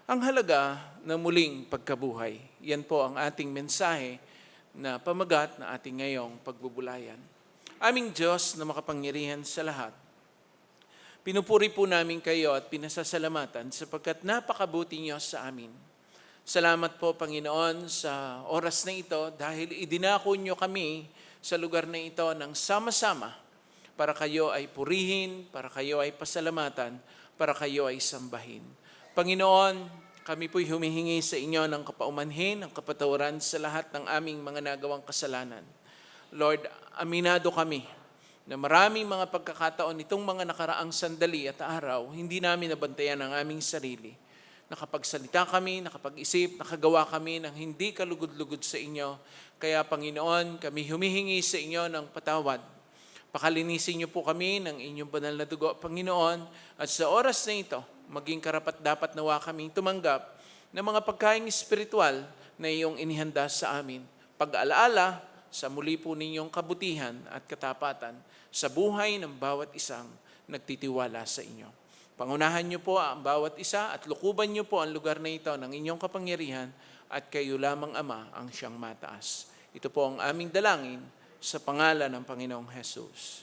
Ang halaga ng muling pagkabuhay. Yan po ang ating mensahe na pamagat na ating ngayong pagbubulayan. Aming Diyos na makapangyarihan sa lahat, pinupuri po namin kayo at pinasasalamatan sapagkat napakabuti niyo sa amin. Salamat po, Panginoon, sa oras na ito dahil idinako niyo kami sa lugar na ito ng sama-sama para kayo ay purihin, para kayo ay pasalamatan, para kayo ay sambahin. Panginoon, kami po'y humihingi sa inyo ng kapaumanhin, ng kapatawaran sa lahat ng aming mga nagawang kasalanan. Lord, aminado kami na maraming mga pagkakataon itong mga nakaraang sandali at araw, hindi namin nabantayan ang aming sarili. Nakapagsalita kami, nakapag-isip, nakagawa kami ng hindi kalugod-lugod sa inyo. Kaya Panginoon, kami humihingi sa inyo ng patawad. Pakalinisin niyo po kami ng inyong banal na dugo, Panginoon, at sa oras na ito, maging karapat-dapat nawa kaming tumanggap ng mga pagkaing espiritual na iyong inihanda sa amin. Pag-alaala sa muli po ninyong kabutihan at katapatan sa buhay ng bawat isang nagtitiwala sa inyo. Pangunahan niyo po ang bawat isa at lukuban niyo po ang lugar na ito ng inyong kapangyarihan at kayo lamang Ama ang siyang mataas. Ito po ang aming dalangin sa pangalan ng Panginoong Jesus.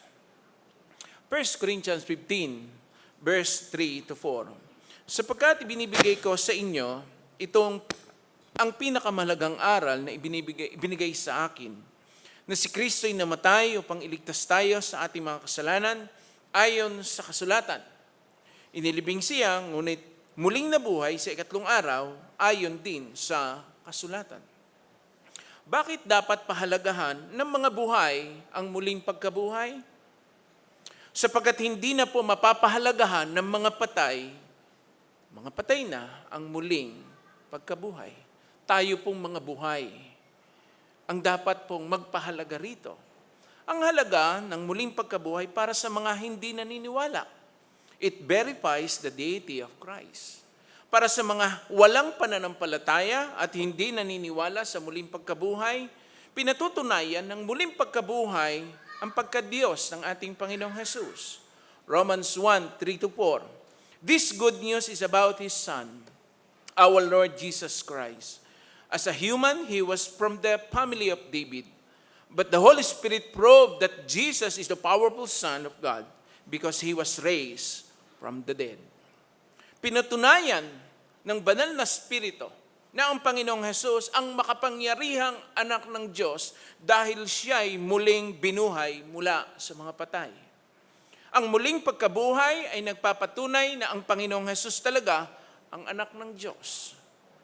1 Corinthians 15 verse 3 to 4. Sapagkat ibinibigay ko sa inyo ang pinakamahalagang aral na ibinigay sa akin, na si Kristo'y namatay upang iligtas tayo sa ating mga kasalanan ayon sa kasulatan. Inilibing siya, ngunit muling nabuhay sa ikatlong araw ayon din sa kasulatan. Bakit dapat pahalagahan ng mga buhay ang muling pagkabuhay? Sapagkat hindi na po mapapahalagahan ng mga patay na ang muling pagkabuhay. Tayo pong mga buhay ang dapat pong magpahalaga rito. Ang halaga ng muling pagkabuhay para sa mga hindi naniniwala. It verifies the deity of Christ. Para sa mga walang pananampalataya at hindi naniniwala sa muling pagkabuhay, pinatutunayan ng muling pagkabuhay ang pagka-Diyos ng ating Panginoong Jesus. Romans 1, 3-4. This good news is about His Son, our Lord Jesus Christ. As a human, He was from the family of David. But the Holy Spirit proved that Jesus is the powerful Son of God because He was raised from the dead. Pinatunayan ng banal na Espiritu na ang Panginoong Jesus ang makapangyarihang anak ng Diyos dahil siya'y muling binuhay mula sa mga patay. Ang muling pagkabuhay ay nagpapatunay na ang Panginoong Jesus talaga ang anak ng Diyos.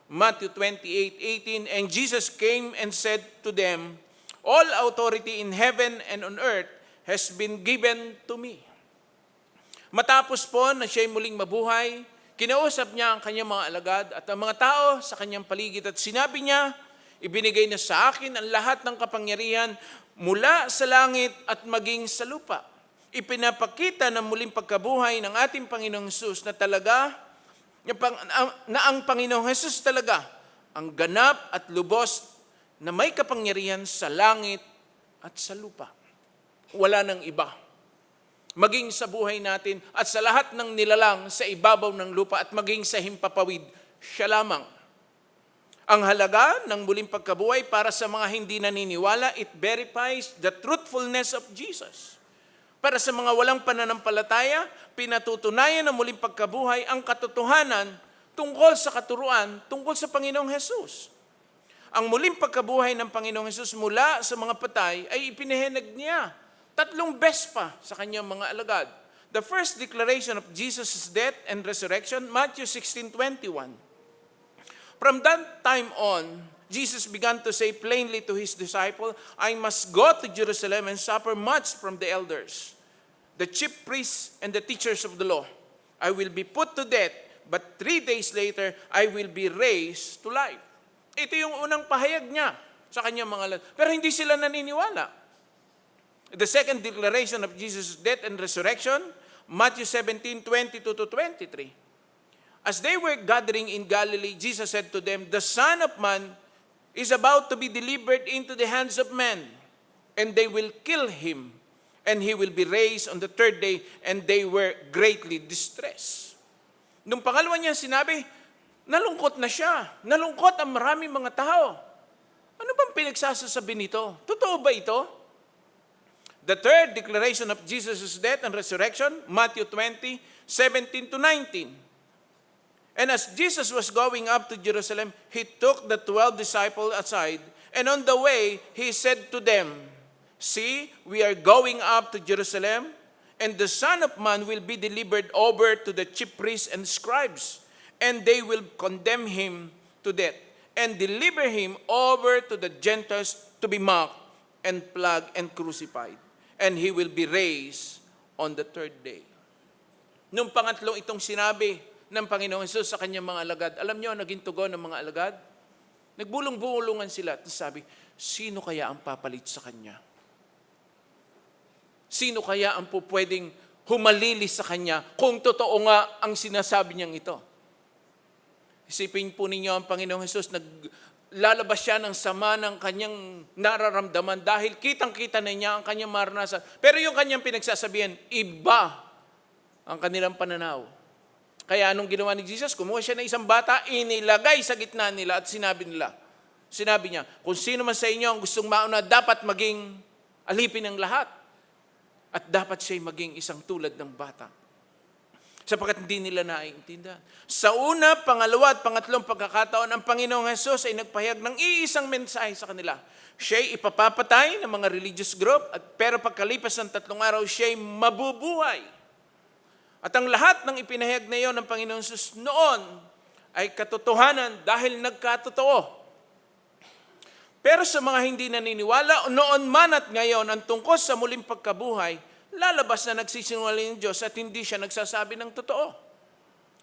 Matthew 28:18, and Jesus came and said to them, all authority in heaven and on earth has been given to me. Matapos po na siya'y muling mabuhay, kinausap niya ang kanyang mga alagad at ang mga tao sa kanyang paligid at sinabi niya, ibinigay na sa akin ang lahat ng kapangyarihan mula sa langit at maging sa lupa. Ipinapakita ng muling pagkabuhay ng ating Panginoong Hesus na talaga, na ang Panginoong Hesus talaga ang ganap at lubos na may kapangyarihan sa langit at sa lupa. Wala nang iba. Maging sa buhay natin at sa lahat ng nilalang sa ibabaw ng lupa at maging sa himpapawid, siya lamang. Ang halaga ng muling pagkabuhay para sa mga hindi naniniwala, it verifies the truthfulness of Jesus. Para sa mga walang pananampalataya, pinatutunayan ng muling pagkabuhay ang katotohanan tungkol sa katuruan, tungkol sa Panginoong Hesus. Ang muling pagkabuhay ng Panginoong Hesus mula sa mga patay ay ipinahenag niya 3 beses pa sa kanyang mga alagad. The first declaration of Jesus' death and resurrection, Matthew 16:21. From that time on, Jesus began to say plainly to His disciples, I must go to Jerusalem and suffer much from the elders, the chief priests, and the teachers of the law. I will be put to death, but 3 days later, I will be raised to life. Ito yung unang pahayag niya sa kanyang mga alagad. Pero hindi sila naniniwala. The second declaration of Jesus' death and resurrection, Matthew 17:22-23. As they were gathering in Galilee, Jesus said to them, the Son of Man is about to be delivered into the hands of men, and they will kill Him, and He will be raised on the 3rd day, and they were greatly distressed. Nung pangalawa niya sinabi, Nalungkot na siya. Nalungkot ang maraming mga tao. Ano bang pinagsasasabi nito? Totoo ba ito? The third declaration of Jesus' death and resurrection, Matthew 20:17 to 19. And as Jesus was going up to Jerusalem, he took the 12 disciples aside, and on the way, he said to them, "See, we are going up to Jerusalem, and the Son of Man will be delivered over to the chief priests and scribes, and they will condemn him to death, and deliver him over to the Gentiles to be mocked, and flogged, and crucified. And he will be raised on the third day." Nung pangatlong itong sinabi ng Panginoong Hesus sa kanyang mga alagad, alam niyo, naging tugon ng mga alagad? Nagbulong-bulungan sila at sabi, sino kaya ang papalit sa kanya? Sino kaya ang pwedeng humalili sa kanya kung totoo nga ang sinasabi niyang ito? Isipin po ninyo ang Panginoong Hesus, naglalabas siya ng sama ng kanyang nararamdaman dahil kitang-kita na niya ang kanyang maranasan. Pero yung kanyang pinagsasabihan, iba ang kanilang pananaw. Kaya anong ginawa ni Jesus? Kumuha siya ng isang bata, inilagay sa gitna nila at sinabi niya, kung sino man sa inyo ang gustong mauna, dapat maging alipin ng lahat. At dapat siya'y maging isang tulad ng bata. Sapagkat hindi nila naiintindihan. Sa una, pangalawa at pangatlong pagkakataon, ang Panginoong Hesus ay nagpahayag ng iisang mensahe sa kanila. Siya'y ipapapatay ng mga religious group, pero pagkalipas ng 3 araw, siya'y mabubuhay. At ang lahat ng ipinahayag na iyon ng Panginoong Hesus noon ay katotohanan dahil nagkatotoo. Pero sa mga hindi naniniwala, noon man at ngayon, ang tungkol sa muling pagkabuhay, lalabas na nagsisinungaling ng Diyos at hindi siya nagsasabi ng totoo.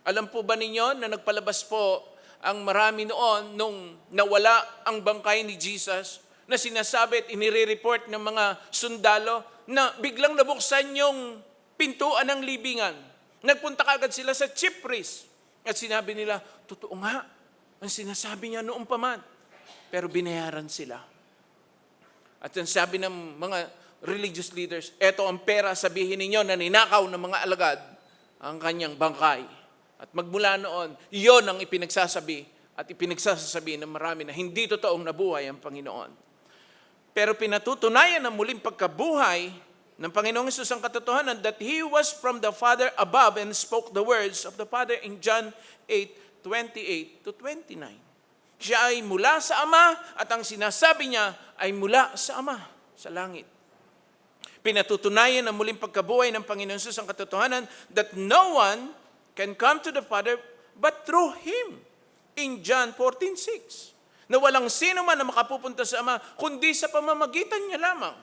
Alam po ba ninyo na nagpalabas po ang marami noon nung nawala ang bangkay ni Jesus na sinasabi at inire-report ng mga sundalo na biglang nabuksan yung pintuan ng libingan. Nagpunta kaagad sila sa chief priest at sinabi nila, totoo nga ang sinasabi niya noong paman. Pero binayaran sila. At ang sabi ng mga religious leaders, eto ang pera, sabihin ninyo na ninakaw ng mga alagad ang kanyang bangkay. At magmula noon, iyon ang ipinagsasabi at ipinagsasabi ng marami na hindi totoong nabuhay ang Panginoon. Pero pinatutunayan ng muling pagkabuhay ng Panginoong Hesus ang katotohanan that He was from the Father above and spoke the words of the Father in John 8:28 to 29. Siya ay mula sa Ama at ang sinasabi niya ay mula sa Ama sa langit. Pinatutunayan ng muling pagkabuhay ng Panginoong Hesus ang katotohanan that no one can come to the Father but through Him in John 14:6. Na walang sino man na makapupunta sa Ama kundi sa pamamagitan niya lamang.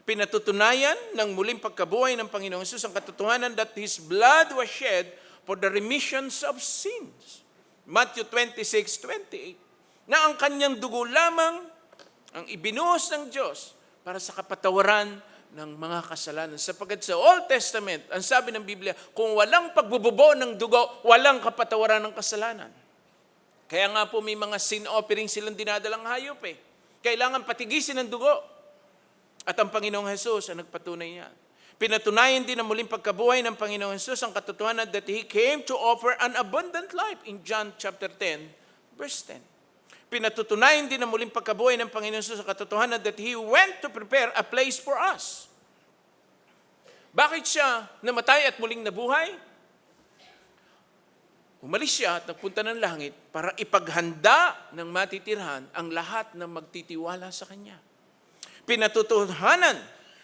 Pinatutunayan ng muling pagkabuhay ng Panginoong Hesus ang katotohanan that His blood was shed for the remissions of sins. Matthew 26:28. Na ang kanyang dugo lamang ang ibinuhos ng Diyos para sa kapatawaran ng mga kasalanan. Sapagkat sa Old Testament, ang sabi ng Biblia, kung walang pagbububo ng dugo, walang kapatawaran ng kasalanan. Kaya nga po may mga sin offering silang dinadalang hayop eh. Kailangan patigisin ng dugo. At ang Panginoong Hesus ang nagpatunay niyan. Pinatunayan din ang muling pagkabuhay ng Panginoong Hesus ang katotohanan that He came to offer an abundant life in John chapter 10, verse 10. Pinatutunayan din ang muling pagkabuhay ng Panginoong Hesus ang katotohanan that He went to prepare a place for us. Bakit siya namatay at muling nabuhay? Umalis siya at nagpunta ng langit para ipaghanda ng matitirhan ang lahat ng magtitiwala sa Kanya. Pinatutuhanan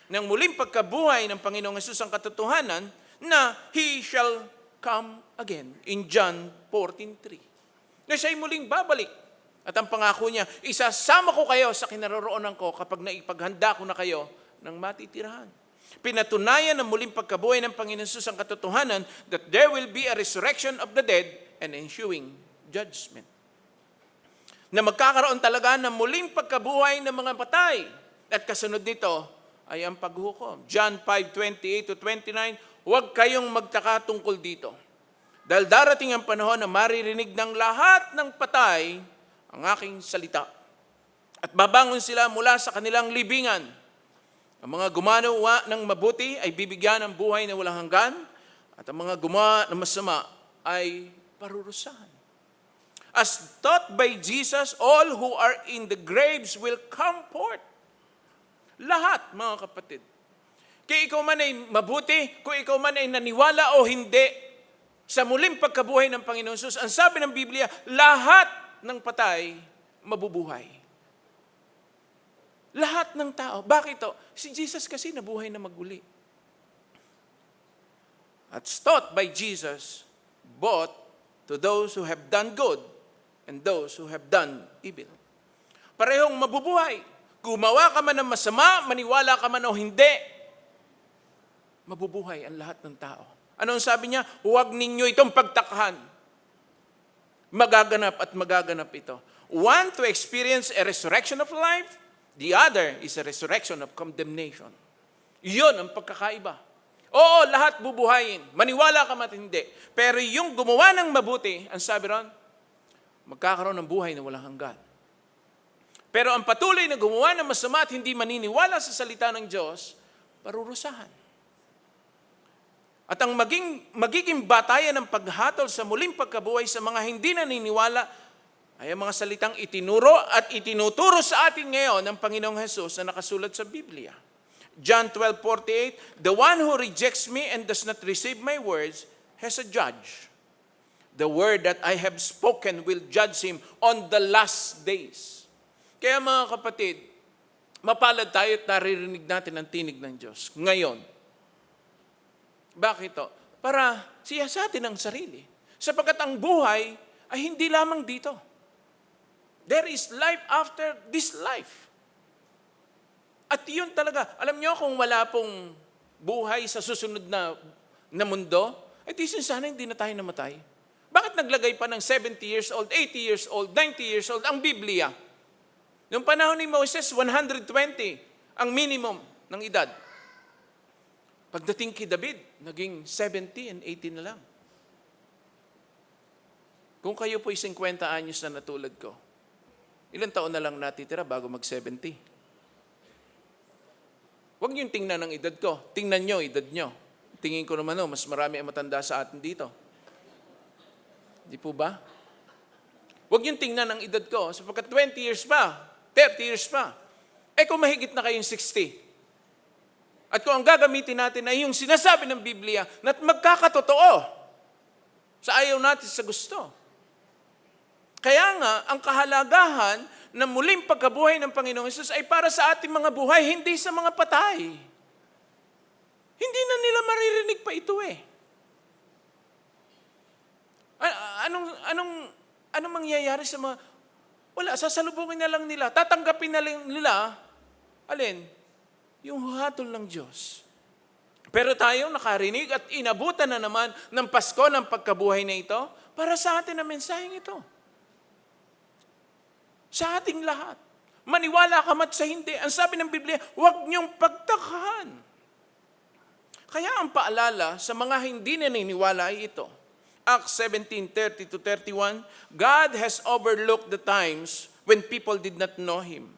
ng muling pagkabuhay ng Panginoong Hesus ang katotohanan na He shall come again in John 14:3. Na siya'y muling babalik. At ang pangako niya, isasama ko kayo sa kinaroroonan ko kapag naipaghanda ko na kayo ng matitirahan. Pinatunayan ng muling pagkabuhay ng Panginoong Hesus ang katotohanan that there will be a resurrection of the dead and ensuing judgment. Na magkakaroon talaga ng muling pagkabuhay ng mga patay. At kasunod nito ay ang paghukom. John 5:28 to 29, huwag kayong magtaka tungkol dito. Dahil darating ang panahon na maririnig ng lahat ng patay ang aking salita. At babangon sila mula sa kanilang libingan. Ang mga gumagawa ng mabuti ay bibigyan ng buhay na walang hanggan. At ang mga gumawa ng masama ay parurusahan. As taught by Jesus, all who are in the graves will come forth. Lahat, mga kapatid. Kaya ikaw man ay mabuti, kung ikaw man ay naniwala o hindi, sa muling pagkabuhay ng Panginoon Jesus, ang sabi ng Biblia, lahat ng patay mabubuhay. Lahat ng tao. Bakit ito? Si Jesus kasi nabuhay na maguli. At taught by Jesus, both to those who have done good and those who have done evil. Parehong mabubuhay. Gumawa ka man ng masama, maniwala ka man o hindi, mabubuhay ang lahat ng tao. Ano ang sabi niya? Huwag ninyo itong pagtakhan. Magaganap at magaganap ito. One, to experience a resurrection of life. The other is a resurrection of condemnation. Iyon ang pagkakaiba. Oo, lahat bubuhayin. Maniwala ka man hindi. Pero yung gumawa ng mabuti, ang sabi ron, magkakaroon ng buhay na walang hanggan. Pero ang patuloy na gumawa ng masama at hindi maniniwala sa salita ng Diyos, parurusahan. At ang magiging batayan ng paghatol sa muling pagkabuhay sa mga hindi naniniwala ay ang mga salitang itinuro at itinuturo sa atin ngayon ng Panginoong Hesus na nakasulat sa Biblia. John 12:48, the one who rejects me and does not receive my words has a judge. The word that I have spoken will judge him on the last days. Kaya mga kapatid, mapalad tayo at naririnig natin ang tinig ng Diyos ngayon. Bakit ito? Para siyasatin ang sarili. Sapagkat ang buhay ay hindi lamang dito. There is life after this life. At yun talaga, alam nyo kung wala pong buhay sa susunod na mundo, ay di sana hindi na tayo namatay. Bakit naglagay pa ng 70 years old, 80 years old, 90 years old ang Biblia? Noong panahon ni Moses, 120 ang minimum ng edad. Pagdating kay David, naging 70 and 80 na lang. Kung kayo po'y 50 anyos na natulad ko, ilang taon na lang natitira bago mag-70? Huwag niyong tingnan ang edad ko. Tingnan niyo, edad niyo. Tingin ko naman, mas marami ang matanda sa atin dito. Di po ba? Huwag niyong tingnan ang edad ko, sapagkat 20 years pa, 30 years pa. Kung mahigit na kayong 60. At kung ang gagamitin natin ay yung sinasabi ng Biblia na magkakatotoo sa ayaw natin sa gusto. Kaya nga, ang kahalagahan ng muling pagkabuhay ng Panginoong Hesus ay para sa ating mga buhay, hindi sa mga patay. Hindi na nila maririnig pa ito eh. Anong mangyayari sa mga... Wala, sasalubungin na lang nila. Tatanggapin na lang nila. Alin? Yung hatol ng Diyos. Pero tayo nakarinig at inabutan na naman ng Pasko ng pagkabuhay na ito para sa atin ang mensaheng ito. Sa ating lahat. Maniwala ka mat sa hindi. Ang sabi ng Biblia, huwag niyong pagtakhan. Kaya ang paalala sa mga hindi naniniwala ay ito. Acts 17:30-31, God has overlooked the times when people did not know Him.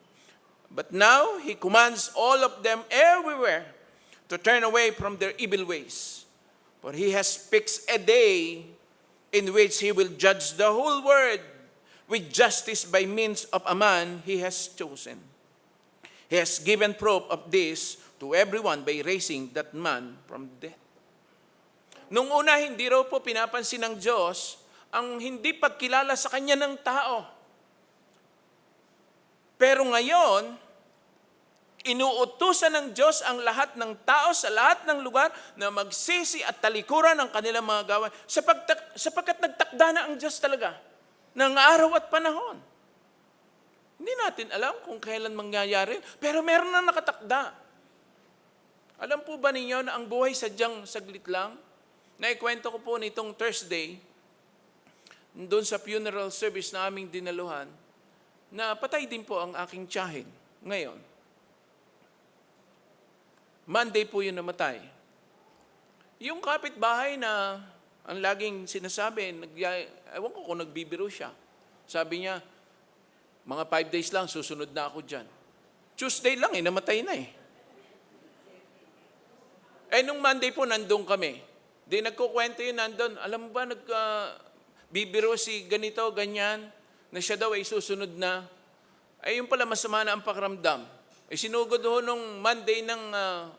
But now, He commands all of them everywhere to turn away from their evil ways. For He has fixed a day in which He will judge the whole world with justice by means of a man He has chosen. He has given proof of this to everyone by raising that man from death. Nung una, hindi raw po pinapansin ng Diyos ang hindi pagkilala sa Kanya ng tao. Pero ngayon, inuutusan ng Diyos ang lahat ng tao sa lahat ng lugar na magsisi at talikuran ang kanilang mga gawain sapagkat nagtakda na ang Diyos talaga ng araw at panahon. Hindi natin alam kung kailan mangyayari, pero meron na nakatakda. Alam po ba ninyo na ang buhay sadyang saglit lang? Naikwento ko po nitong Thursday, doon sa funeral service na aming dinaluhan, na patay din po ang aking tiyahin ngayon. Monday po yun namatay. Yung kapitbahay na ang laging sinasabi, ewan ko kung nagbibiro siya. Sabi niya, mga 5 days lang, susunod na ako dyan. Tuesday lang namatay na nung Monday po, nandun kami. Di nagkukwento yun nandun. Alam mo ba, bibiro si ganito, ganyan, na siya daw ay susunod na, ay yung pala masama na ang pakiramdam. Ay sinugod ho nung Monday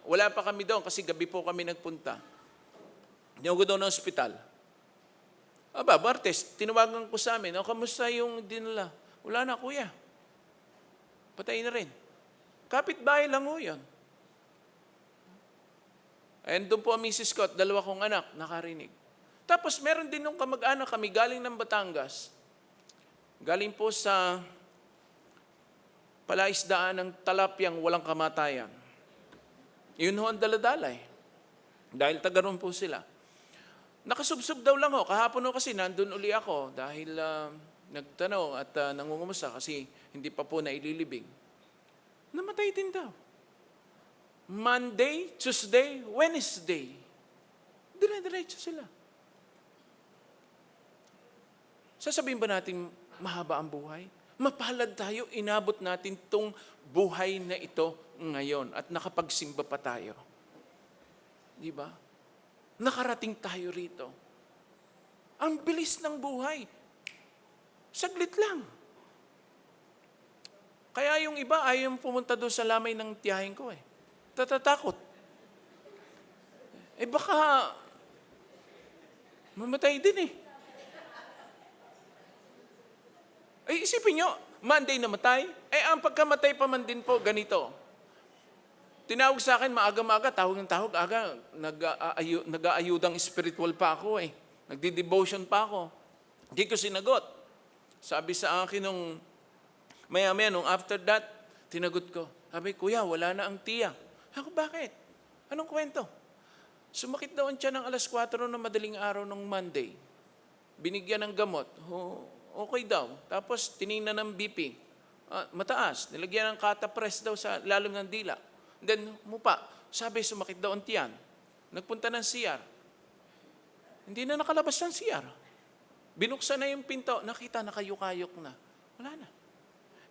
wala pa kami doon kasi gabi po kami nagpunta. Sinugod ho ng ospital. Martes, tinawagan ko sa amin, kamusta yung dinala? Wala na, kuya. Patay na rin. Kapit-bahay lang ho yun. And doon po ang misis ko at 2 kong anak, nakarinig. Tapos meron din nung kamag-anak kami galing ng Batangas. Galing po sa palaisdaan ng talapyang walang kamatayan. Yun ho ang daladalay. Dahil taga ron po sila. Nakasubsob daw lang ho. Kahapon ho kasi nandun uli ako dahil nagtanong at nangungumusta kasi hindi pa po naililibing. Namatay din daw. Monday, Tuesday, Wednesday. Dire-diretso sila. Sasabihin ba natin mahaba ang buhay? Mapalad tayo, inabot natin tong buhay na ito ngayon at nakapagsimba pa tayo. Di ba? Nakarating tayo rito. Ang bilis ng buhay. Saglit lang. Kaya yung iba ayaw pumunta doon sa lamay ng tiyahin ko eh. Tatatakot. Baka mamatay din eh. Isipin nyo, Monday namatay. Ang pagkamatay pa man din po, ganito. Tinawag sa akin, maaga-maaga, tawag ng tawag, aga, nag-aayudang spiritual pa ako eh. Nagdi-devotion pa ako. Hindi ko sinagot. Sabi sa akin nung maya-maya, nung after that, tinagot ko. Sabi, kuya, wala na ang tiya. Ako, bakit? Anong kwento? Sumakit daw ang tiyan ng alas 4 na madaling araw ng Monday. Binigyan ng gamot. Okay daw. Tapos tiningnan ng BP. Mataas. Nilagyan ng katapress daw sa lalim ng dila. Then, mupa. Sabi, sumakit daw ang tiyan. Nagpunta ng CR. Hindi na nakalabas ng CR. Binuksan na yung pinto. Nakita, nakayukayok na. Wala na.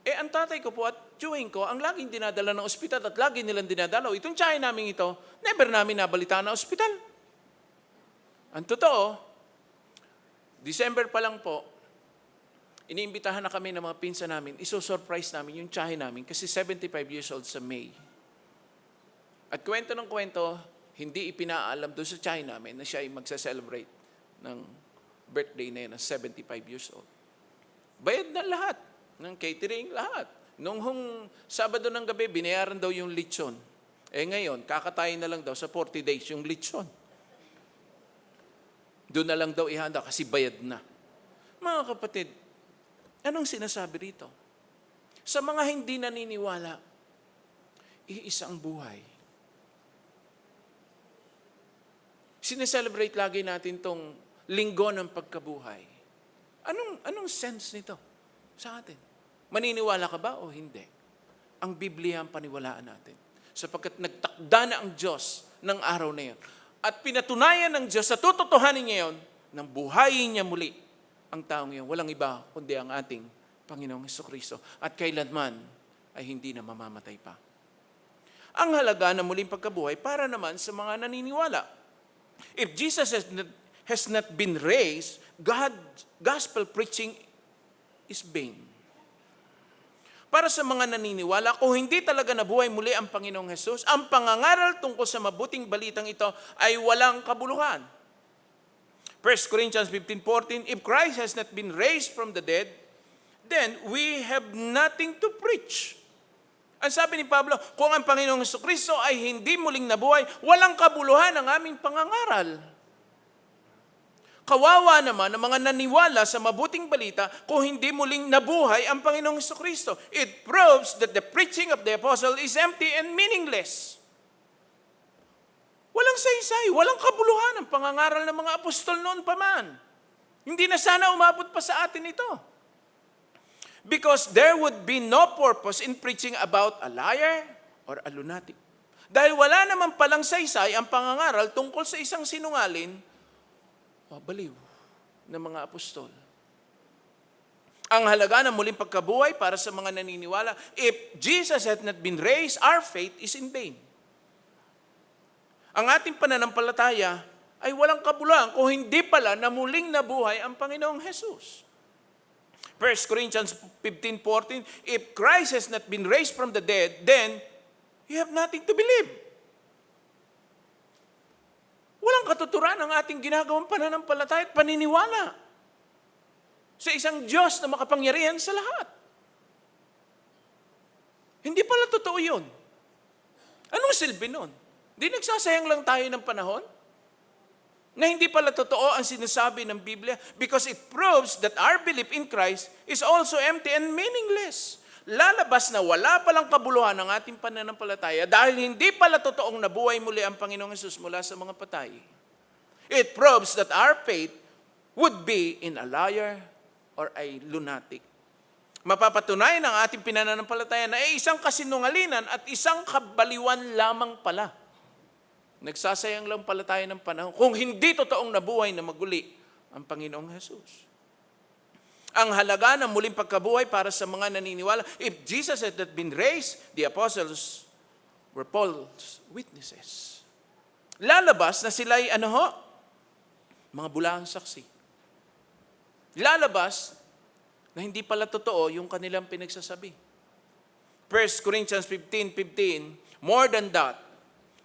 Ang tatay ko po at tiyuhin ko, ang laging dinadala ng ospital at lagi nilang dinadalaw, itong tiyahin namin ito, never namin nabalita na ospital. Ang totoo, December pa lang po, iniimbitahan na kami ng mga pinsan namin, iso-surprise namin yung tiyahin namin kasi 75 years old sa May. At kwento ng kwento, hindi ipinaalam doon sa tiyahin namin na siya ay magsa-celebrate ng birthday na yun na 75 years old. Bayad na lahat ng catering, lahat. Nung Sabado ng gabi, binayaran daw yung lechon. Ngayon, kakatayin na lang daw sa 40 days yung lechon. Doon na lang daw ihanda kasi bayad na. Mga kapatid, anong sinasabi rito? Sa mga hindi naniniwala, iisa ang buhay. Sineselebrate lagi natin tong linggo ng pagkabuhay. Anong sense nito sa atin? Maniniwala ka ba o hindi? Ang Biblia ang paniwalaan natin. Sapagkat nagtakda na ang Diyos ng araw na yun. At pinatunayan ng Diyos sa tututuhanin niya yun, nang buhayin niya muli ang taong yun. Walang iba kundi ang ating Panginoong Hesukristo. At kailanman ay hindi na mamamatay pa. Ang halaga ng muling pagkabuhay para naman sa mga naniniwala. If Jesus has not been raised, gospel preaching is vain. Para sa mga naniniwala, kung hindi talaga nabuhay muli ang Panginoong Hesus, ang pangangaral tungkol sa mabuting balitang ito ay walang kabuluhan. 1 Corinthians 15:14, if Christ has not been raised from the dead, then we have nothing to preach. Ang sabi ni Pablo, kung ang Panginoong Hesukristo ay hindi muling nabuhay, walang kabuluhan ang aming pangangaral. Kawawa naman ang mga naniwala sa mabuting balita kung hindi muling nabuhay ang Panginoong Hesukristo. It proves that the preaching of the apostle is empty and meaningless. Walang saysay, walang kabuluhan ang pangangaral ng mga apostol noon pa man. Hindi na sana umabot pa sa atin ito. Because there would be no purpose in preaching about a liar or a lunatic. Dahil wala naman palang saysay ang pangangaral tungkol sa isang sinungalin baliw ng mga apostol. Ang halaga ng muling pagkabuhay para sa mga naniniwala, if Jesus had not been raised, our faith is in vain. Ang ating pananampalataya ay walang kabuluhan kung hindi pala na muling nabuhay ang Panginoong Jesus. 1 Corinthians 15:14, if Christ has not been raised from the dead, then you have nothing to believe. Walang katuturan ang ating ginagawang pananampalataya at paniniwala sa isang Diyos na makapangyarihan sa lahat. Hindi pala totoo yun. Anong silbi nun? Di nagsasayang lang tayo ng panahon? Na hindi pala totoo ang sinasabi ng Biblia because it proves that our belief in Christ is also empty and meaningless. Lalabas na wala palang kabuluhan ng ating pananampalataya dahil hindi pala totoong nabuhay muli ang Panginoong Hesus mula sa mga patay. It proves that our faith would be in a liar or a lunatic. Mapapatunayan ng ating pananampalataya na ay isang kasinungalingan at isang kabaliwan lamang pala. Nagsasayang lang pala tayo ng panahon kung hindi totoong nabuhay na maguli ang Panginoong Hesus. Ang halaga ng muling pagkabuhay para sa mga naniniwala, if Jesus had not been raised, the apostles were Paul's witnesses. Lalabas na sila'y mga bulaang saksi. Lalabas na hindi pala totoo yung kanilang pinagsasabi. 1 Corinthians 15:15, more than that,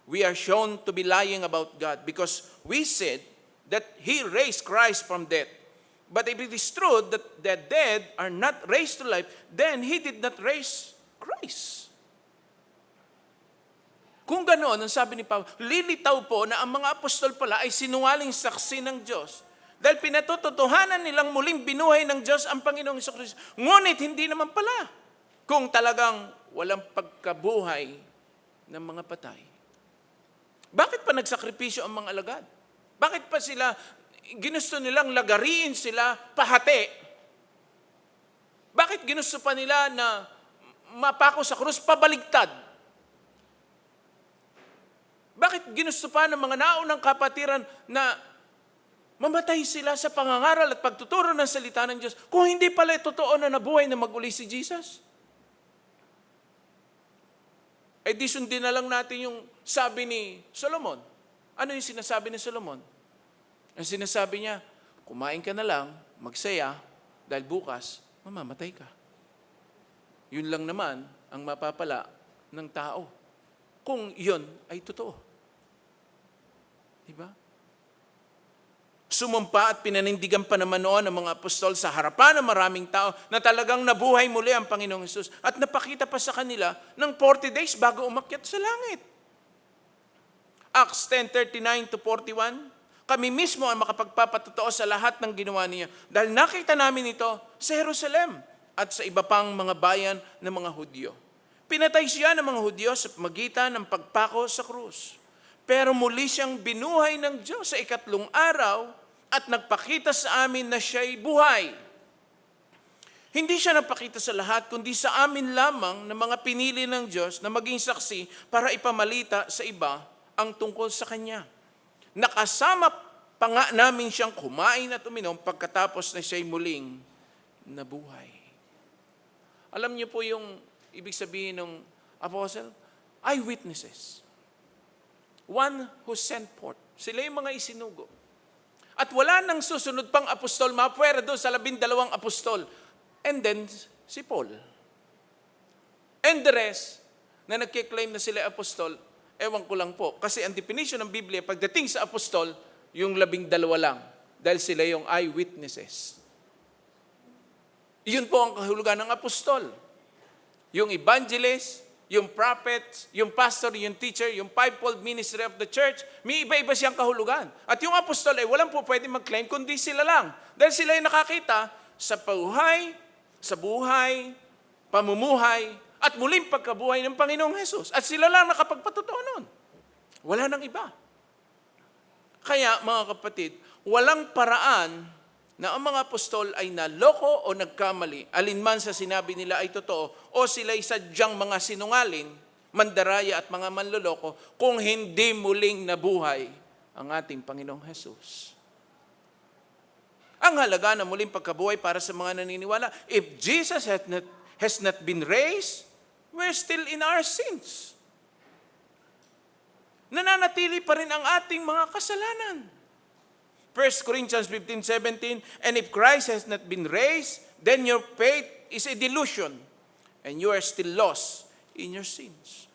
we are shown to be lying about God because we said that He raised Christ from death. But if it is true that the dead are not raised to life, then He did not raise Christ. Kung ganoon, ang sabi ni Pablo, lilitaw po na ang mga apostol pala ay sinungaling saksi ng Diyos. Dahil pinatututuhanan nilang muling binuhay ng Diyos ang Panginoong Hesus. Ngunit hindi naman pala kung talagang walang pagkabuhay ng mga patay. Bakit pa nagsakripisyo ang mga alagad? Bakit pa sila, ginusto nilang lagariin sila pahati? Bakit ginusto pa nila na mapako sa krus pabaligtad? Bakit ginusto pa ng mga naunang kapatiran na mamatay sila sa pangangaral at pagtuturo ng salita ng Diyos kung hindi pala totoo na nabuhay na maguli si Jesus? Eh di sundin na lang natin yung sabi ni Solomon. Ano yung sinasabi ni Solomon? Ang sinasabi niya, kumain ka na lang, magsaya, dahil bukas, mamamatay ka. Yun lang naman ang mapapala ng tao. Kung yun ay totoo. Diba? Sumumpa at pinanindigan pa naman noon ang mga apostol sa harapan ng maraming tao na talagang nabuhay muli ang Panginoong Hesus at napakita pa sa kanila ng 40 days bago umakyat sa langit. Acts 10:39-41, kami mismo ang makapagpapatotoo sa lahat ng ginawa niya dahil nakita namin ito sa Jerusalem at sa iba pang mga bayan ng mga Hudyo. Pinatay siya ng mga Hudyo sa pamagitan ng pagpako sa krus. Pero muli siyang binuhay ng Diyos sa ikatlong araw at nagpakita sa amin na siya'y buhay. Hindi siya nagpakita sa lahat, kundi sa amin lamang na mga pinili ng Diyos na maging saksi para ipamalita sa iba ang tungkol sa Kanya. Nakasama pa nga namin siyang kumain at uminom pagkatapos na siya'y muling nabuhay. Alam niyo po yung ibig sabihin ng apostle? Eyewitnesses. One who sent forth. Sila yung mga isinugo. At wala nang susunod pang apostol, mapwera doon sa 12 apostol. And then, si Paul. And the rest, na nagkiklaim na sila apostol, ewan ko lang po. Kasi ang definition ng Biblia, pagdating sa apostol, yung 12 lang. Dahil sila yung eyewitnesses. Yun po ang kahulugan ng apostol. Yung evangelist, yung prophet, yung pastor, yung teacher, yung fivefold ministry of the church, may iba-iba siyang kahulugan. At yung apostol ay walang po pwede mag-claim kundi sila lang. Dahil sila ay nakakita sa buhay, pamumuhay, at muling pagkabuhay ng Panginoong Hesus. At sila lang nakapagpatotoo nun. Wala nang iba. Kaya mga kapatid, walang paraan na ang mga apostol ay naloko o nagkamali, alinman sa sinabi nila ay totoo, o sila'y sadyang mga sinungaling, mandaraya at mga manloloko, kung hindi muling nabuhay ang ating Panginoong Hesus. Ang halaga ng muling pagkabuhay para sa mga naniniwala, if Jesus has not been raised, we're still in our sins. Nananatili pa rin ang ating mga kasalanan. 1 Corinthians 15:17, and if Christ has not been raised, then your faith is a delusion, and you are still lost in your sins.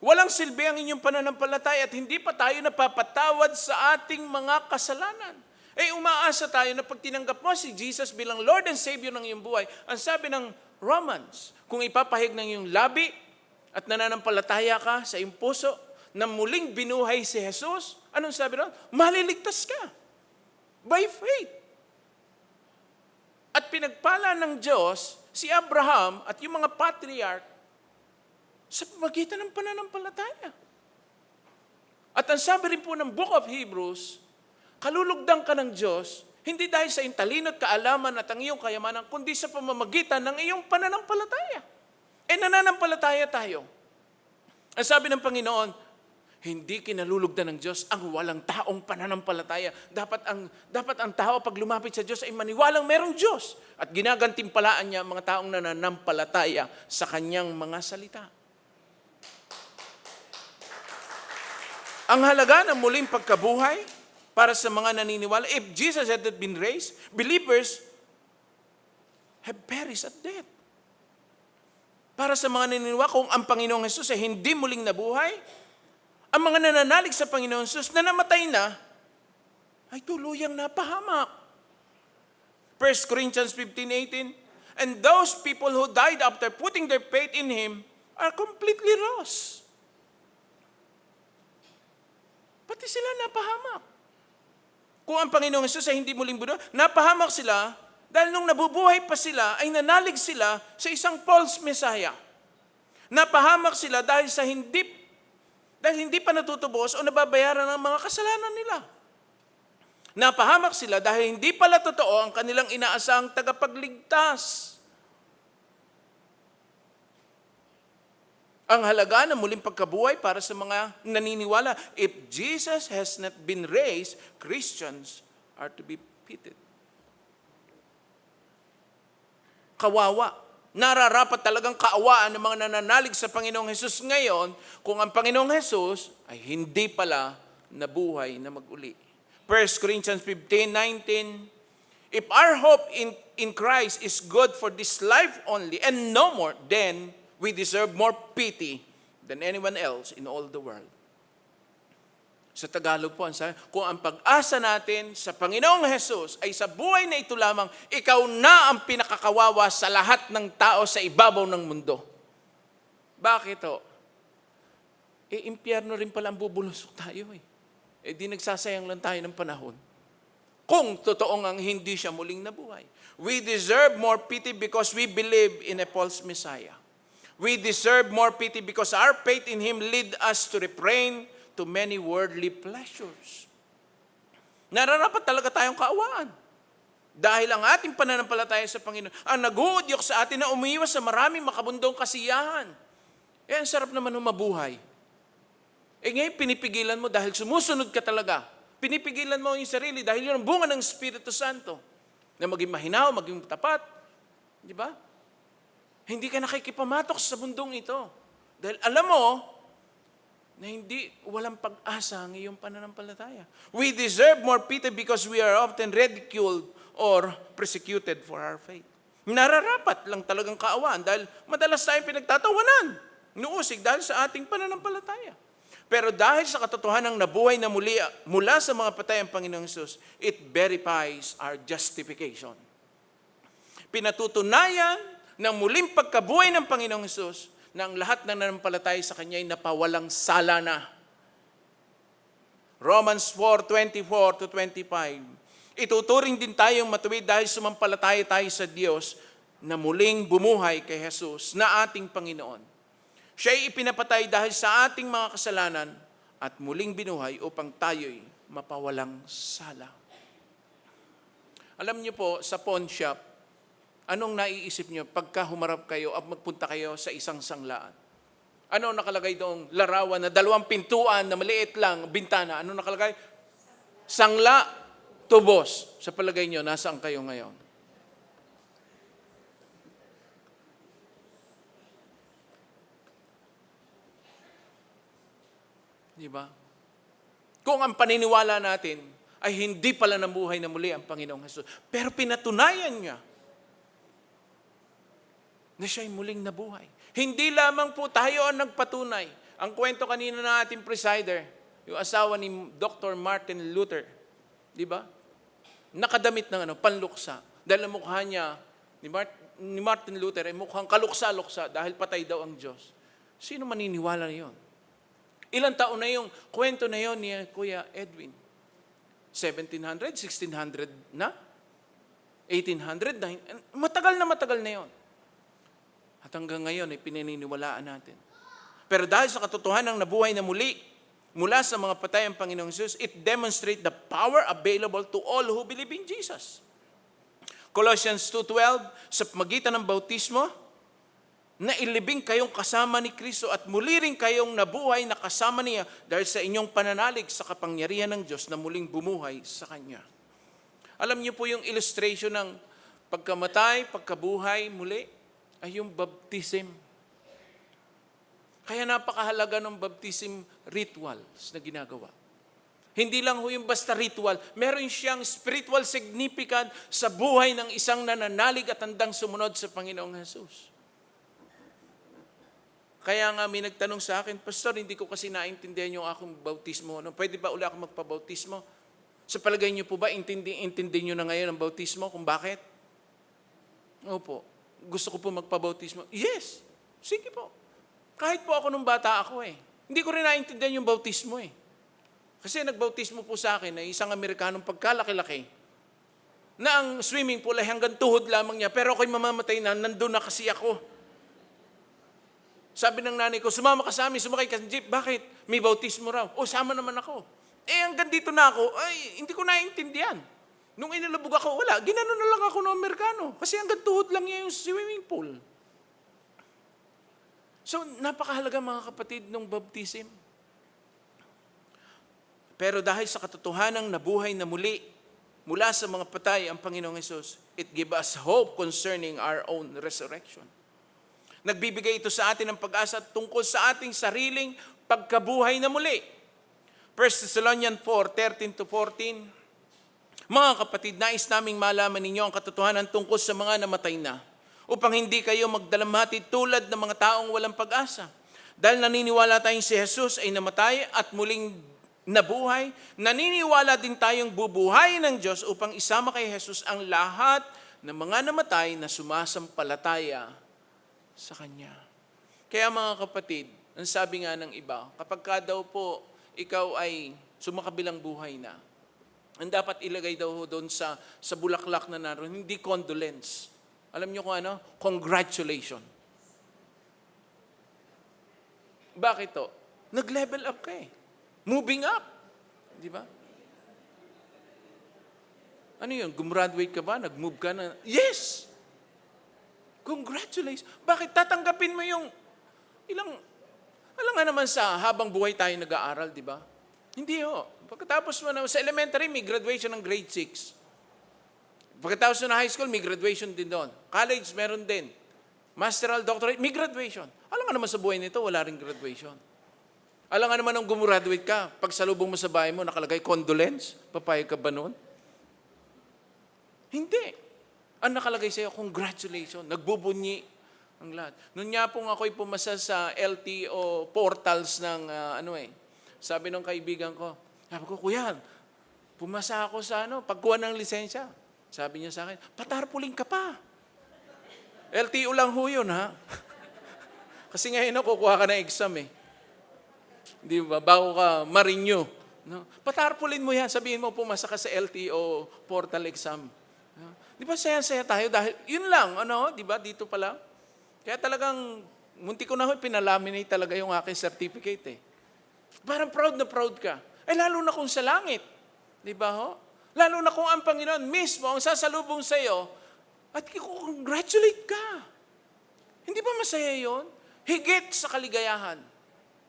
Walang silbi ang inyong pananampalataya at hindi pa tayo napapatawad sa ating mga kasalanan. Umaasa tayo na pag tinanggap mo si Jesus bilang Lord and Savior ng iyong buhay, ang sabi ng Romans, kung ipapahig ng iyong labi at nananampalataya ka sa iyong puso na muling binuhay si Jesus, anong sabi doon? Maliligtas ka. By faith. At pinagpala ng Diyos si Abraham at yung mga patriarch sa pamagitan ng pananampalataya. At ang sabi rin po ng Book of Hebrews, kalulugdan ka ng Diyos, hindi dahil sa iyong talino at kaalaman at ang iyong kayamanan, kundi sa pamamagitan ng iyong pananampalataya. Nananampalataya tayo. Ang sabi ng Panginoon, hindi kinalulugdan ng Diyos ang walang taong pananampalataya. Dapat ang tao pag lumapit sa Diyos ay maniwalang merong Diyos at ginagantimpalaan niya ang mga taong nananampalataya sa kanyang mga salita. Ang halaga ng muling pagkabuhay para sa mga naniniwala, if Jesus had not been raised, believers have perished at death. Para sa mga naniniwala, kung ang Panginoong Jesus ay hindi muling nabuhay, ang mga nananalig sa Panginoon Jesus na namatay na, ay tuluyang napahamak. 1 Corinthians 15:18, and those people who died after putting their faith in Him are completely lost. Pati sila napahamak. Kung ang Panginoong Jesus ay hindi muling buhay, napahamak sila dahil nung nabubuhay pa sila, ay nanalig sila sa isang false Messiah. Napahamak sila dahil hindi pa natutubos o nababayaran ang mga kasalanan nila. Napahamak sila dahil hindi pala totoo ang kanilang inaasahang tagapagligtas. Ang halaga ng muling pagkabuhay para sa mga naniniwala, if Jesus has not been raised, Christians are to be pitied. Kawawa. Nararapat talagang kaawaan ng mga nananalig sa Panginoong Hesus ngayon kung ang Panginoong Hesus ay hindi pala nabuhay na mag-uli. 1 Corinthians 15:19, if our hope in Christ is good for this life only and no more, then we deserve more pity than anyone else in all the world. Sa Tagalog po, kung ang pag-asa natin sa Panginoong Hesus ay sa buhay na ito lamang, ikaw na ang pinakakawawa sa lahat ng tao sa ibabaw ng mundo. Bakit o? Impyerno rin pala ang bubulusok tayo eh. Di nagsasayang lang tayo ng panahon. Kung totoong ang hindi siya muling nabuhay. We deserve more pity because we believe in a false Messiah. We deserve more pity because our faith in Him lead us to refrain to many worldly pleasures. Nararapat talaga tayong kaawaan. Dahil ang ating pananampalataya sa Panginoon ang nag-uudyok sa atin na umiiwas sa maraming makabundong kasiyahan. Ang sarap naman mabuhay. Ngayon pinipigilan mo dahil sumusunod ka talaga. Pinipigilan mo yung sarili dahil yun ang bunga ng Espiritu Santo. Na maging mahinaw, maging tapat. Di ba? Hindi ka nakikipamatok sa mundong ito. Dahil alam mo, na walang pag-asa ang iyong pananampalataya. We deserve more pity because we are often ridiculed or persecuted for our faith. Nararapat lang talagang kaawaan dahil madalas tayong pinagtatawanan, nuusig dahil sa ating pananampalataya. Pero dahil sa katotohanan ng nabuhay na mula sa mga patay ang Panginoong Hesus, it verifies our justification. Pinatutunayan ng muling pagkabuhay ng Panginoong Hesus na ang lahat ng nanampalataya sa Kanya ay napawalang sala na. Romans 4:24-25. Ituturing din tayong matuwid dahil sumampalataya tayo sa Diyos na muling bumuhay kay Jesus na ating Panginoon. Siya ay ipinapatay dahil sa ating mga kasalanan at muling binuhay upang tayo'y mapawalang sala. Alam niyo po, sa pawn shop, anong naiisip niyo pagka humarap kayo at magpunta kayo sa isang sanglaan? Ano nakalagay doong larawan na 2 pintuan na maliit lang, bintana? Ano nakalagay? Sangla, tubos. Sa palagay niyo, nasaan kayo ngayon? Di ba? Kung ang paniniwala natin ay hindi pala nabuhay na muli ang Panginoong Hesus. Pero pinatunayan niya na siya'y muling nabuhay. Hindi lamang po tayo ang nagpatunay. Ang kwento kanina ng ating presider, yung asawa ni Dr. Martin Luther, di ba? Nakadamit ng panluksa. Dahil ang mukha niya, ni Martin Luther, ay mukhang kaluksa-luksa dahil patay daw ang Diyos. Sino maniniwala na yun? Ilang taon na yung kwento na yun ni Kuya Edwin? 1700, 1600 na? 1800 na? Matagal na yun. At hanggang ngayon ay pinaniniwalaan natin. Pero dahil sa katotohanan ng nabuhay na muli, mula sa mga patay ang Panginoong Jesus, it demonstrates the power available to all who believe in Jesus. Colossians 2:12, sa pamagitan ng bautismo, na ilibing kayong kasama ni Kristo at muli rin kayong nabuhay na kasama niya dahil sa inyong pananalig sa kapangyarihan ng Diyos na muling bumuhay sa Kanya. Alam niyo po yung illustration ng pagkamatay, pagkabuhay muli, ay yung baptism. Kaya napakahalaga ng baptism rituals na ginagawa. Hindi lang ho yung basta ritual, meron siyang spiritual significant sa buhay ng isang nananalig at handang sumunod sa Panginoong Jesus. Kaya nga may nagtanong sa akin, Pastor, hindi ko kasi naintindihan yung akong bautismo. Pwede ba uli ako magpabautismo? Sa palagay niyo po ba, intindi niyo na ngayon ang bautismo kung bakit? Opo. Gusto ko po magpabautismo. Yes, sige po. Kahit po ako nung bata ako Hindi ko rin naintindihan yung bautismo Kasi nagbautismo po sa akin ay isang Amerikanong pagkalaki-laki na ang swimming pool ay hanggang tuhod lamang niya. Pero ako'y mamamatay na, nandun na kasi ako. Sabi ng nanay ko, sumama ka sa amin, sumakay ka sa jeep. Bakit? May bautismo raw. O, sama naman ako. Hanggang dito na ako, ay, hindi ko naintindihan. Nung inilabog ako, wala. Ginano na lang ako ng Amerikano. Kasi hanggang tuhod lang niya yung swimming pool. So, napakahalaga mga kapatid ng baptism. Pero dahil sa katotohanang nabuhay na muli, mula sa mga patay ang Panginoong Hesus, it gives us hope concerning our own resurrection. Nagbibigay ito sa atin ng pag-asa tungkol sa ating sariling pagkabuhay na muli. 1 Thessalonians 4:13-14. Mga kapatid, nais naming malaman ninyo ang katotohanan tungkol sa mga namatay na, upang hindi kayo magdalamhati tulad ng mga taong walang pag-asa. Dahil naniniwala tayong si Jesus ay namatay at muling nabuhay, naniniwala din tayong bubuhayin ng Diyos upang isama kay Jesus ang lahat ng mga namatay na sumasampalataya sa Kanya. Kaya mga kapatid, ang sabi nga ng iba, kapag ka daw po ikaw ay sumakabilang buhay na, ang dapat ilagay daw doon sa bulaklak na naroon, hindi condolence. Alam niyo kung ano? Congratulations. Bakit to? Nag-level up ka Moving up. Di ba? Ano yun? Gumraduate ka ba? Nag-move ka na? Yes! Congratulations. Bakit tatanggapin mo yung alam nga naman sa habang buhay tayo nag-aaral, di ba? Hindi Pagkatapos mo na, sa elementary, may graduation ng grade 6. Pagkatapos na high school, may graduation din doon. College, meron din. Masteral, doctorate, may graduation. Alam nga naman sa buhay nito, wala rin graduation. Alam nga naman nung gumraduate ka, pag salubong mo sa bahay mo, nakalagay condolence, papayag ka ba noon? Hindi. Ang nakalagay sa'yo, congratulations, nagbubunyi ang lahat. Noon nga pong ako'y pumasa sa LTO portals ng sabi ng kaibigan ko, sabi ko, Kuya, pumasa ako sa pagkuha ng lisensya. Sabi niya sa akin, patarpuling ka pa. LTO lang ho yun, ha? Kasi ngayon kukuha ka ng exam Di ba? Bago ka ma-renew. No? Patarpulin mo yan. Sabihin mo, pumasa ka sa LTO portal exam. No? Di ba saya-saya tayo? Dahil yun lang, di ba? Dito pa lang. Kaya talagang, munti ko na pinalaminate talaga yung aking certificate Parang proud na proud ka. Lalo na kung sa langit. Di ba Lalo na kung ang Panginoon mismo ang sasalubong sa iyo at congratulate ka. Hindi ba masaya yon? Higit sa kaligayahan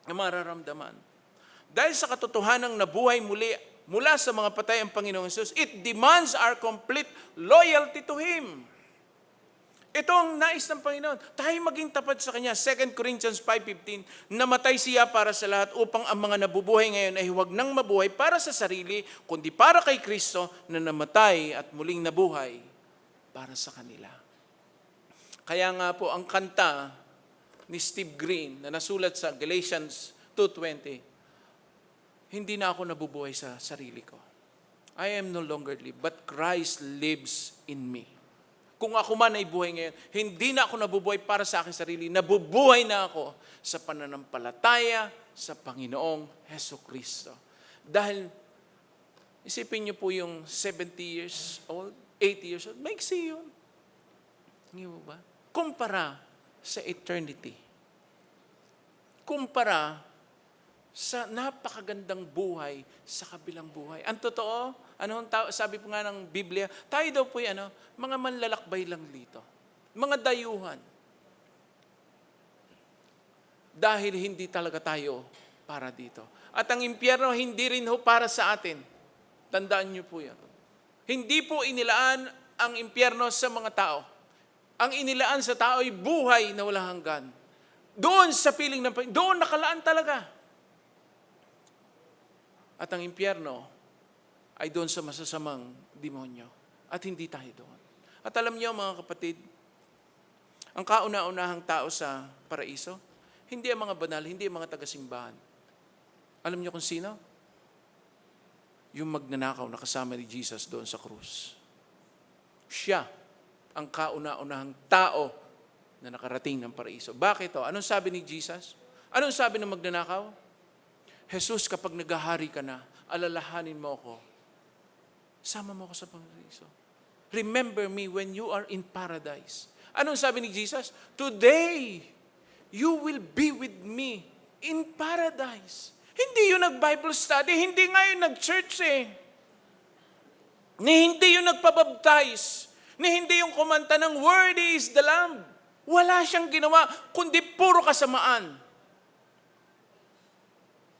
na mararamdaman. Dahil sa katotohanang nabuhay muli mula sa mga patay ang Panginoong Jesus, it demands our complete loyalty to Him. Ito ang nais ng Panginoon. Tayo maging tapat sa Kanya. 2 Corinthians 5:15, namatay siya para sa lahat upang ang mga nabubuhay ngayon ay huwag nang mabuhay para sa sarili, kundi para kay Kristo na namatay at muling nabuhay para sa kanila. Kaya nga po ang kanta ni Steve Green na nasulat sa Galatians 2:20, hindi na ako nabubuhay sa sarili ko. I am no longer live, but Christ lives in me. Kung ako man ay buhay ngayon, hindi na ako nabubuhay para sa aking sarili. Nabubuhay na ako sa pananampalataya sa Panginoong Hesukristo. Dahil, isipin niyo po yung 70 years old, 80 years old, maiksi yun. Hindi mo ba? Kumpara sa eternity. Kumpara sa napakagandang buhay sa kabilang buhay. Ang totoo, sabi po nga ng Biblia, tayo daw po mga manlalakbay lang dito. Mga dayuhan. Dahil hindi talaga tayo para dito. At ang impyerno hindi rin ho para sa atin. Tandaan niyo po yan. Hindi po inilaan ang impyerno sa mga tao. Ang inilaan sa tao ay buhay na walang hanggan. Doon sa piling ng Panginoon, doon nakalaan talaga. At ang impyerno ay doon sa masasamang demonyo. At hindi tayo doon. At alam niyo mga kapatid, ang kauna-unahang tao sa paraiso, hindi ang mga banal, hindi ang mga taga-simbahan. Alam niyo kung sino? Yung magnanakaw na kasama ni Jesus doon sa krus. Siya ang kauna-unahang tao na nakarating ng paraiso. Bakit to? Anong sabi ni Jesus? Anong sabi ng magnanakaw? Jesus, kapag naghahari ka na, alalahanin mo ako. Sama mo ako sa paraiso. Remember me when you are in paradise. Anong sabi ni Jesus? Today, you will be with me in paradise. Hindi yung nag-Bible study, hindi nga yung nag-church Hindi yung nagpabaptize, hindi yung kumanta ng Worthy is the Lamb. Wala siyang ginawa, kundi puro kasamaan.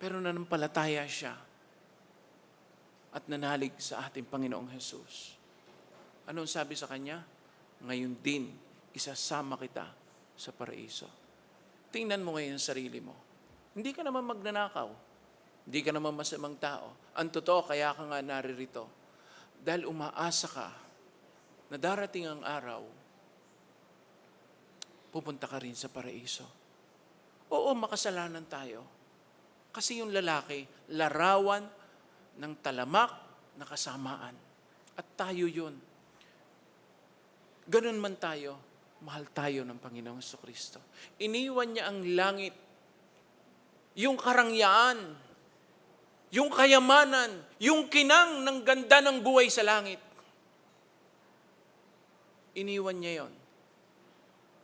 Pero nanampalataya siya at nanalig sa ating Panginoong Jesus. Anong sabi sa kanya? Ngayon din, isasama kita sa paraiso. Tingnan mo ngayon ang sarili mo. Hindi ka naman magnanakaw. Hindi ka naman masamang tao. Ang totoo, kaya ka nga naririto. Dahil umaasa ka na darating ang araw, pupunta ka rin sa paraiso. Oo, makasalanan tayo. Kasi yung lalaki, larawan ng talamak na kasamaan. At tayo yun. Ganun man tayo, mahal tayo ng Panginoong Jesucristo. Iniwan niya ang langit, yung karangyaan, yung kayamanan, yung kinang ng ganda ng buhay sa langit. Iniwan niya yon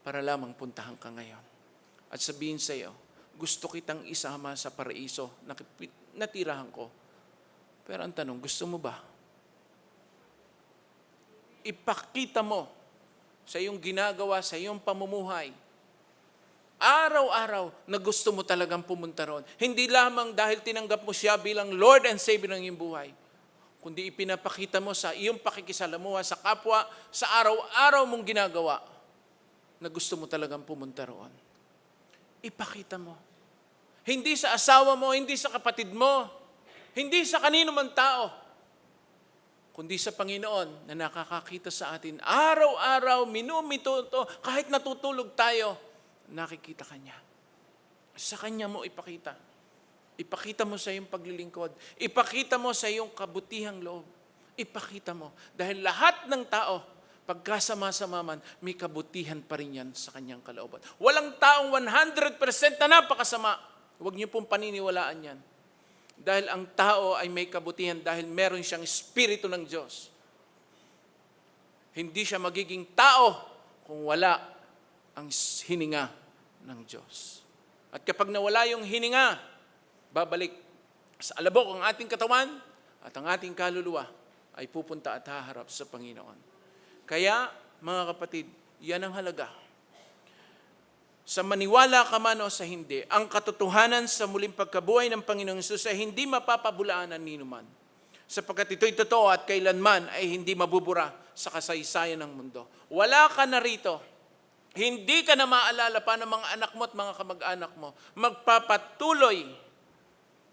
para lamang puntahan ka ngayon. At sabihin sa iyo, gusto kitang isama sa paraiso na natirahan ko. Pero ang tanong, gusto mo ba? Ipakita mo sa iyong ginagawa, sa iyong pamumuhay, araw-araw na gusto mo talagang pumunta roon. Hindi lamang dahil tinanggap mo siya bilang Lord and Savior ng iyong buhay, kundi ipinapakita mo sa iyong pakikisalamuha sa kapwa, sa araw-araw mong ginagawa, na gusto mo talagang pumunta roon. Ipakita mo. Hindi sa asawa mo, hindi sa kapatid mo, hindi sa kanino man tao, kundi sa Panginoon na nakakakita sa atin araw-araw, minuto, kahit natutulog tayo, nakikita Kanya. Sa Kanya mo ipakita. Ipakita mo sa iyong paglilingkod. Ipakita mo sa iyong kabutihang loob. Ipakita mo. Dahil lahat ng tao, pagkasama-sama man, may kabutihan pa rin yan sa Kanyang kalooban. Walang taong 100% na napakasama. Huwag niyo pong paniniwalaan yan. Dahil ang tao ay may kabutihan dahil meron siyang Espiritu ng Diyos. Hindi siya magiging tao kung wala ang hininga ng Diyos. At kapag nawala yung hininga, babalik sa alabok ang ating katawan at ang ating kaluluwa ay pupunta at haharap sa Panginoon. Kaya, mga kapatid, yan ang halaga. Sa maniwala ka man o sa hindi, ang katotohanan sa muling pagkabuhay ng Panginoong Hesus ay hindi mapapabulaanan ninuman. Sapagkat ito'y totoo at kailanman ay hindi mabubura sa kasaysayan ng mundo. Wala ka na rito Hindi ka na maalala pa ng mga anak mo at mga kamag-anak mo. Magpapatuloy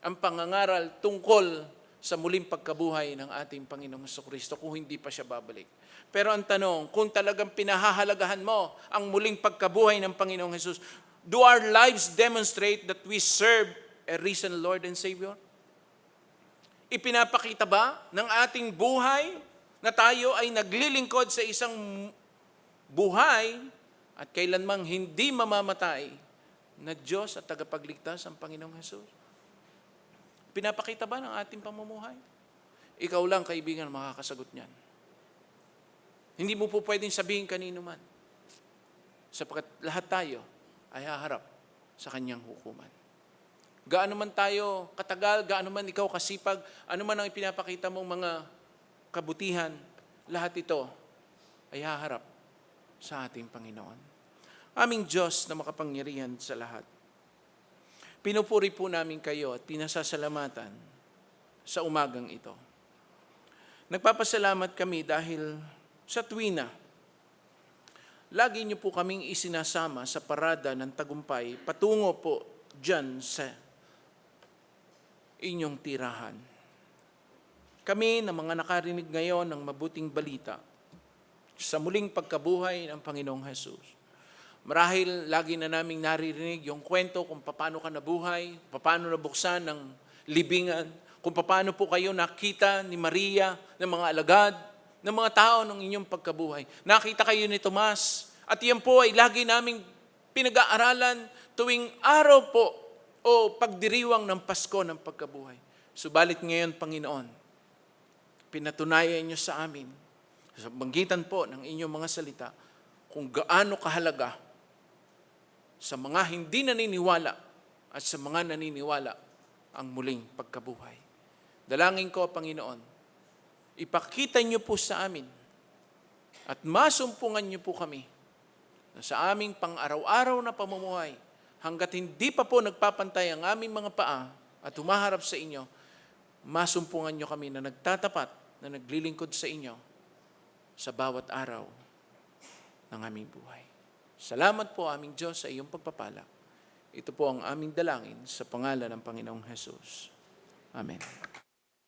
ang pangangaral tungkol sa muling pagkabuhay ng ating Panginoong Jesucristo kung hindi pa siya babalik. Pero ang tanong, kung talagang pinahahalagahan mo ang muling pagkabuhay ng Panginoong Jesus, do our lives demonstrate that we serve a risen Lord and Savior? Ipinapakita ba ng ating buhay na tayo ay naglilingkod sa isang buhay at kailanmang hindi mamamatay na Diyos at tagapagligtas ang Panginoong Jesus? Pinapakita ba ng ating pamumuhay? Ikaw lang, kaibigan, makakasagot niyan. Hindi mo po pwedeng sabihin kanino man. Sapagkat lahat tayo ay haharap sa kanyang hukuman. Gaano man tayo katagal, gaano man ikaw kasipag, ano man ang ipinapakita mong mga kabutihan, lahat ito ay haharap sa ating Panginoon. Aming Diyos na makapangyarihan sa lahat, pinupuri po namin kayo at pinasasalamatan sa umagang ito. Nagpapasalamat kami dahil sa tuwina, lagi niyo po kaming isinasama sa parada ng tagumpay patungo po dyan sa inyong tirahan. Kami na mga nakarinig ngayon ng mabuting balita sa muling pagkabuhay ng Panginoong Jesus. Marahil lagi na naming naririnig yung kwento kung paano ka nabuhay, paano nabuksan ng libingan, kung paano po kayo nakita ni Maria, ng mga alagad, ng mga tao ng inyong pagkabuhay. Nakita kayo ni Tomas, at yan po ay lagi naming pinag-aaralan tuwing araw po o pagdiriwang ng Pasko ng pagkabuhay. Subalit ngayon, Panginoon, pinatunayan niyo sa amin, sa banggitan po ng inyong mga salita, kung gaano kahalaga sa mga hindi naniniwala at sa mga naniniwala ang muling pagkabuhay. Dalangin ko, Panginoon, ipakita niyo po sa amin at masumpungan niyo po kami na sa aming pang-araw-araw na pamumuhay, hanggat hindi pa po nagpapantay ang aming mga paa at humaharap sa inyo, masumpungan niyo kami na nagtatapat, na naglilingkod sa inyo sa bawat araw ng aming buhay. Salamat po aming Diyos sa iyong pagpapala. Ito po ang aming dalangin sa pangalan ng Panginoong Jesus. Amen.